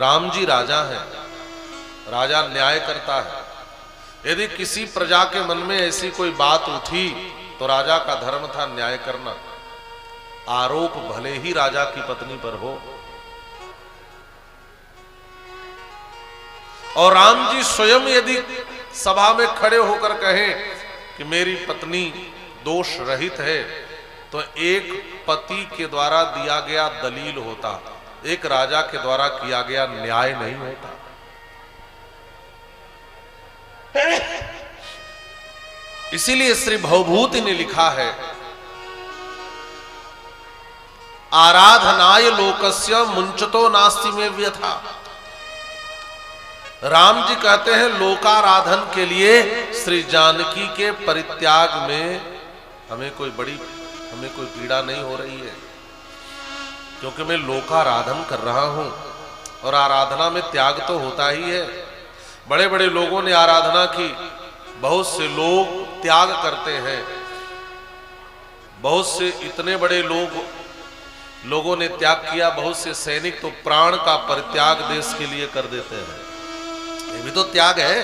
राम जी राजा हैं, राजा न्याय करता है। यदि किसी प्रजा के मन में ऐसी कोई बात उठी तो राजा का धर्म था न्याय करना, आरोप भले ही राजा की पत्नी पर हो। और राम जी स्वयं यदि सभा में खड़े होकर कहें कि मेरी पत्नी दोष रहित है, तो एक पति के द्वारा दिया गया दलील होता, एक राजा के द्वारा किया गया न्याय नहीं होता। इसीलिए श्री भवभूति ने लिखा है, आराधनाय लोकस्य मुंचतो नास्ति में व्यथा। राम जी कहते हैं लोकाराधन के लिए श्री जानकी के परित्याग में हमें कोई पीड़ा नहीं हो रही है, क्योंकि मैं लोकाराधन कर रहा हूं। और आराधना में त्याग तो होता ही है। बड़े बड़े लोगों ने आराधना की, बहुत से लोग त्याग करते हैं। बहुत से इतने बड़े लोगों ने त्याग किया, बहुत से सैनिक तो प्राण का परित्याग देश के लिए कर देते हैं। ये भी तो त्याग है,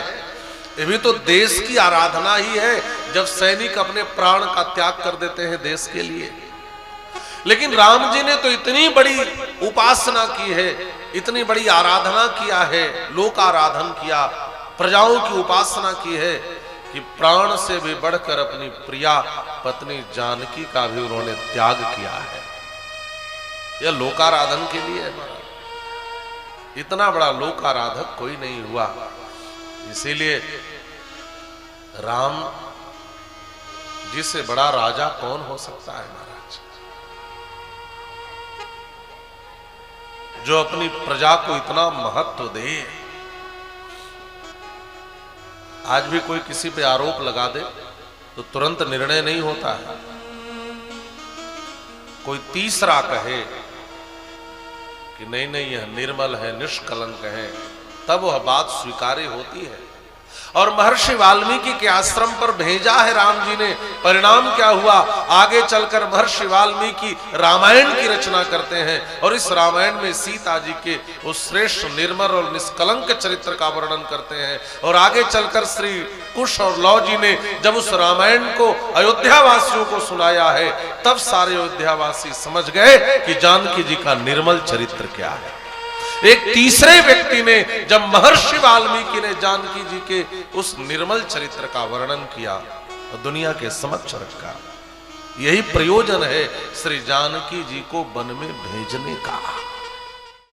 ये भी तो देश की आराधना ही है, जब सैनिक अपने प्राण का त्याग कर देते हैं देश के लिए। लेकिन राम जी ने तो इतनी बड़ी उपासना की है, इतनी बड़ी आराधना किया है, लोक आराधन किया, प्रजाओं की उपासना की है कि प्राण से भी बढ़कर अपनी प्रिया पत्नी जानकी का भी उन्होंने त्याग किया है। यह लोकाराधन के लिए है। इतना बड़ा लोक आराधक कोई नहीं हुआ। इसीलिए राम जी से बड़ा राजा कौन हो सकता है महाराज, जो अपनी प्रजा को इतना महत्व दे। आज भी कोई किसी पे आरोप लगा दे तो तुरंत निर्णय नहीं होता है। कोई तीसरा कहे कि नहीं नहीं यह निर्मल है, निष्कलंक है, तब वह बात स्वीकार्य होती है। और महर्षि वाल्मीकि के आश्रम पर भेजा है राम जी ने। परिणाम क्या हुआ, आगे चलकर महर्षि वाल्मीकि रामायण की रचना करते हैं और इस रामायण में सीता जी के उस श्रेष्ठ निर्मल और निष्कलंक चरित्र का वर्णन करते हैं। और आगे चलकर श्री कुश और लौ जी ने जब उस रामायण को अयोध्या वासियों को सुनाया है, तब सारे अयोध्यावासी समझ गए कि जानकी जी का निर्मल चरित्र क्या है। एक तीसरे व्यक्ति ने जब महर्षि वाल्मीकि ने जानकी जी के उस निर्मल चरित्र का वर्णन किया तो दुनिया के समक्ष रखा। यही प्रयोजन है श्री जानकी जी को वन में भेजने का।